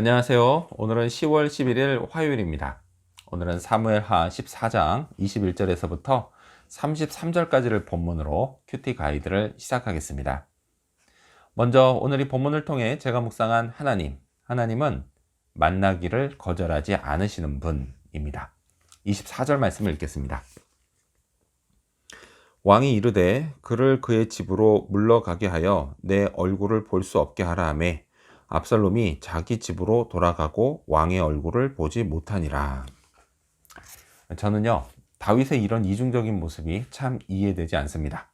안녕하세요. 오늘은 10월 11일 화요일입니다. 오늘은 사무엘하 14장 21절에서부터 33절까지를 본문으로 큐티 가이드를 시작하겠습니다. 먼저 오늘 이 본문을 통해 제가 묵상한 하나님은 만나기를 거절하지 않으시는 분입니다. 24절 말씀을 읽겠습니다. 왕이 이르되 그를 그의 집으로 물러가게 하여 내 얼굴을 볼 수 없게 하라 하며 압살롬이 자기 집으로 돌아가고 왕의 얼굴을 보지 못하니라. 저는요, 다윗의 이런 이중적인 모습이 참 이해되지 않습니다.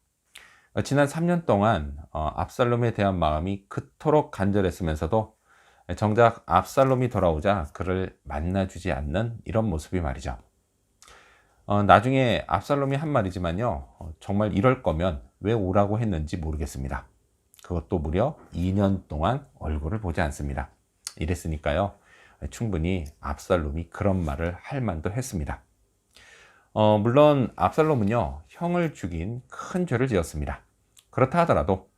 지난 3년 동안 압살롬에 대한 마음이 그토록 간절했으면서도 정작 압살롬이 돌아오자 그를 만나주지 않는 이런 모습이 말이죠. 나중에 압살롬이 한 말이지만요, 정말 이럴 거면 왜 오라고 했는지 모르겠습니다. 그것도 무려 2년 동안 얼굴을 보지 않습니다. 이랬으니까요, 충분히 압살롬이 그런 말을 할 만도 했습니다. 물론 압살롬은요, 형을 죽인 큰 죄를 지었습니다. 그렇다 하더라도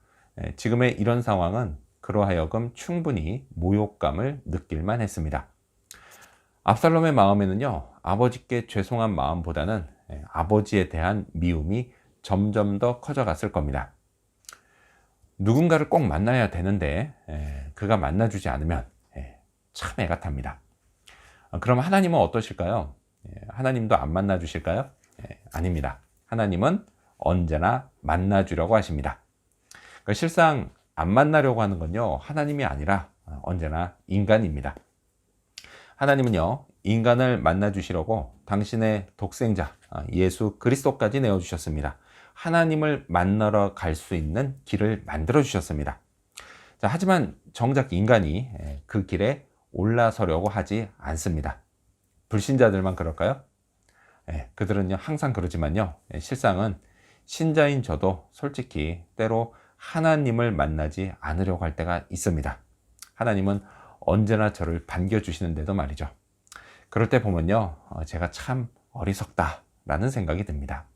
지금의 이런 상황은 그로 하여금 충분히 모욕감을 느낄만 했습니다. 압살롬의 마음에는요, 아버지께 죄송한 마음보다는 아버지에 대한 미움이 점점 더 커져갔을 겁니다. 누군가를 꼭 만나야 되는데 그가 만나주지 않으면 참 애가 탑니다. 그럼 하나님은 어떠실까요? 하나님도 안 만나주실까요? 아닙니다. 하나님은 언제나 만나주려고 하십니다. 그러니까 실상 안 만나려고 하는 건요, 하나님이 아니라 언제나 인간입니다. 하나님은요, 인간을 만나주시려고 당신의 독생자 예수 그리스도까지 내어주셨습니다. 하나님을 만나러 갈 수 있는 길을 만들어 주셨습니다. 자, 하지만 정작 인간이 그 길에 올라서려고 하지 않습니다. 불신자들만 그럴까요? 그들은요, 항상 그러지만요, 실상은 신자인 저도 솔직히 때로 하나님을 만나지 않으려고 할 때가 있습니다. 하나님은 언제나 저를 반겨주시는데도 말이죠. 그럴 때 보면요, 제가 참 어리석다라는 생각이 듭니다.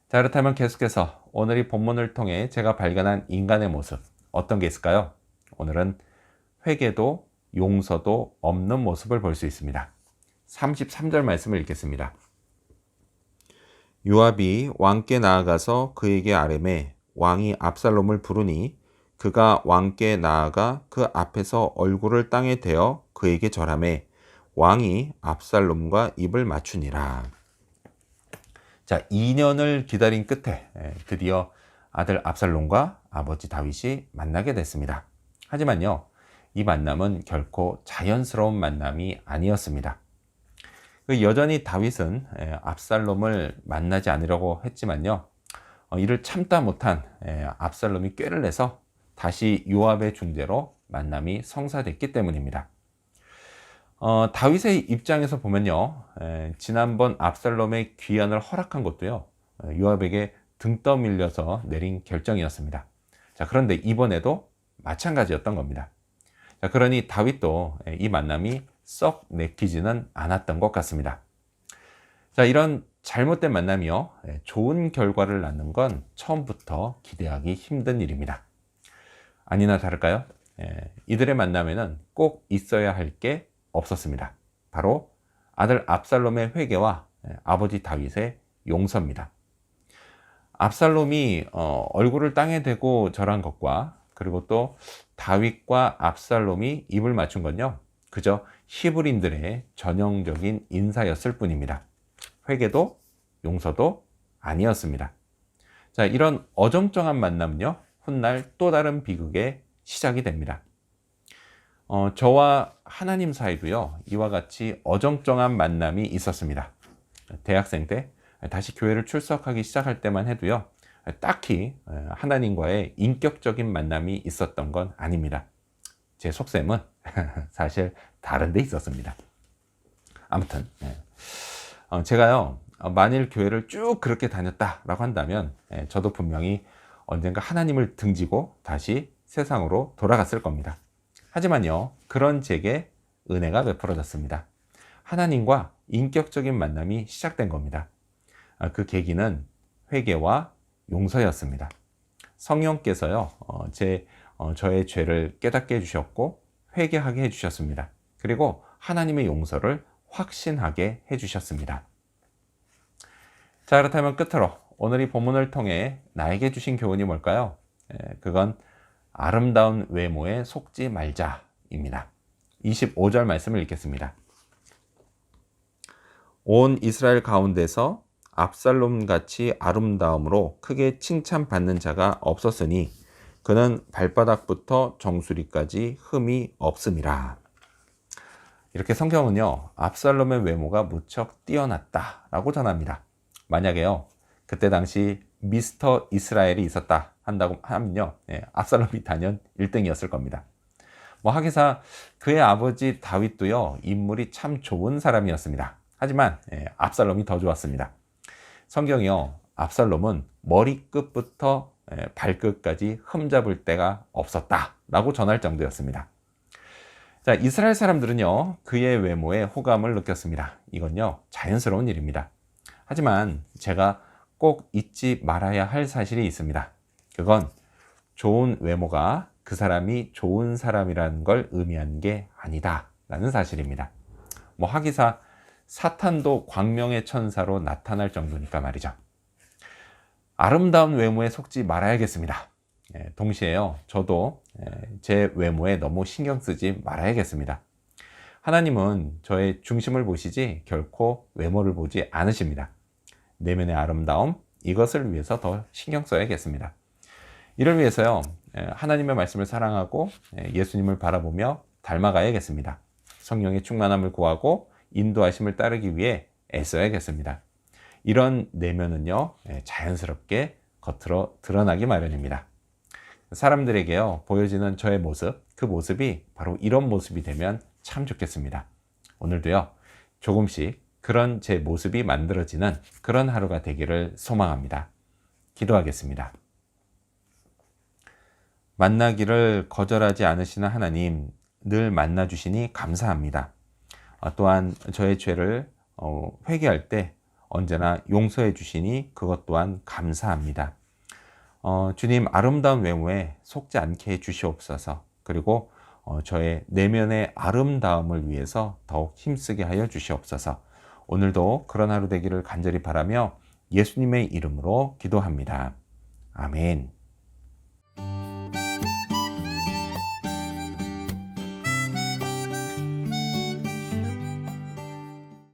자, 그렇다면 계속해서 오늘 이 본문을 통해 제가 발견한 인간의 모습, 어떤 게 있을까요? 오늘은 회개도 용서도 없는 모습을 볼 수 있습니다. 33절 말씀을 읽겠습니다. 요압이 왕께 나아가서 그에게 아뢰매 왕이 압살롬을 부르니 그가 왕께 나아가 그 앞에서 얼굴을 땅에 대어 그에게 절하매 왕이 압살롬과 입을 맞추니라. 자, 2년을 기다린 끝에 드디어 아들 압살롬과 아버지 다윗이 만나게 됐습니다. 하지만요, 이 만남은 결코 자연스러운 만남이 아니었습니다. 여전히 다윗은 압살롬을 만나지 않으려고 했지만요, 이를 참다 못한 압살롬이 꾀를 내서 다시 요압의 중재로 만남이 성사됐기 때문입니다. 다윗의 입장에서 보면요, 지난번 압살롬의 귀환을 허락한 것도요, 요압에게 등 떠밀려서 내린 결정이었습니다. 자, 그런데 이번에도 마찬가지였던 겁니다. 자, 그러니 다윗도 이 만남이 썩 내키지는 않았던 것 같습니다. 자, 이런 잘못된 만남이요, 좋은 결과를 낳는 건 처음부터 기대하기 힘든 일입니다. 아니나 다를까요? 이들의 만남에는 꼭 있어야 할 게 없었습니다. 바로 아들 압살롬의 회개와 아버지 다윗의 용서입니다. 압살롬이 얼굴을 땅에 대고 절한 것과 그리고 또 다윗과 압살롬이 입을 맞춘 건요, 그저 히브리인들의 전형적인 인사였을 뿐입니다. 회개도 용서도 아니었습니다. 자, 이런 어정쩡한 만남은요, 훗날 또 다른 비극의 시작이 됩니다. 저와 하나님 사이도요, 이와 같이 어정쩡한 만남이 있었습니다. 대학생 때 다시 교회를 출석하기 시작할 때만 해도요, 딱히 하나님과의 인격적인 만남이 있었던 건 아닙니다. 제 속셈은 사실 다른 데 있었습니다. 아무튼 제가요, 만일 교회를 쭉 그렇게 다녔다라고 한다면 저도 분명히 언젠가 하나님을 등지고 다시 세상으로 돌아갔을 겁니다. 하지만요, 그런 제게 은혜가 베풀어졌습니다. 하나님과 인격적인 만남이 시작된 겁니다. 그 계기는 회개와 용서였습니다. 성령께서요, 저의 죄를 깨닫게 해주셨고 회개하게 해주셨습니다. 그리고 하나님의 용서를 확신하게 해주셨습니다. 자, 그렇다면 끝으로 오늘 이 본문을 통해 나에게 주신 교훈이 뭘까요? 그건 아름다운 외모에 속지 말자입니다. 25절 말씀을 읽겠습니다. 온 이스라엘 가운데서 압살롬같이 아름다움으로 크게 칭찬받는 자가 없었으니 그는 발바닥부터 정수리까지 흠이 없음이라. 이렇게 성경은요, 압살롬의 외모가 무척 뛰어났다라고 전합니다. 만약에요, 그때 당시 미스터 이스라엘이 있었다 한다고 하면요, 압살롬이 단연 1등이었을 겁니다. 하기사 그의 아버지 다윗도요, 인물이 참 좋은 사람이었습니다. 하지만 압살롬이 더 좋았습니다. 성경이요, 압살롬은 머리끝부터 발끝까지 흠잡을 데가 없었다라고 전할 정도였습니다. 자, 이스라엘 사람들은요, 그의 외모에 호감을 느꼈습니다. 이건요, 자연스러운 일입니다. 하지만 제가 꼭 잊지 말아야 할 사실이 있습니다. 그건 좋은 외모가 그 사람이 좋은 사람이라는 걸 의미하는 게 아니다 라는 사실입니다. 하기사 사탄도 광명의 천사로 나타날 정도니까 말이죠. 아름다운 외모에 속지 말아야겠습니다. 동시에요, 저도 제 외모에 너무 신경 쓰지 말아야겠습니다. 하나님은 저의 중심을 보시지 결코 외모를 보지 않으십니다. 내면의 아름다움, 이것을 위해서 더 신경 써야겠습니다. 이를 위해서요, 하나님의 말씀을 사랑하고 예수님을 바라보며 닮아가야겠습니다. 성령의 충만함을 구하고 인도하심을 따르기 위해 애써야겠습니다. 이런 내면은요, 자연스럽게 겉으로 드러나기 마련입니다. 사람들에게요, 보여지는 저의 모습, 그 모습이 바로 이런 모습이 되면 참 좋겠습니다. 오늘도요, 조금씩 그런 제 모습이 만들어지는 그런 하루가 되기를 소망합니다. 기도하겠습니다. 만나기를 거절하지 않으시는 하나님, 늘 만나주시니 감사합니다. 또한 저의 죄를 회개할 때 언제나 용서해 주시니 그것 또한 감사합니다. 주님, 아름다운 외모에 속지 않게 해 주시옵소서. 그리고 저의 내면의 아름다움을 위해서 더욱 힘쓰게 하여 주시옵소서. 오늘도 그런 하루 되기를 간절히 바라며 예수님의 이름으로 기도합니다. 아멘.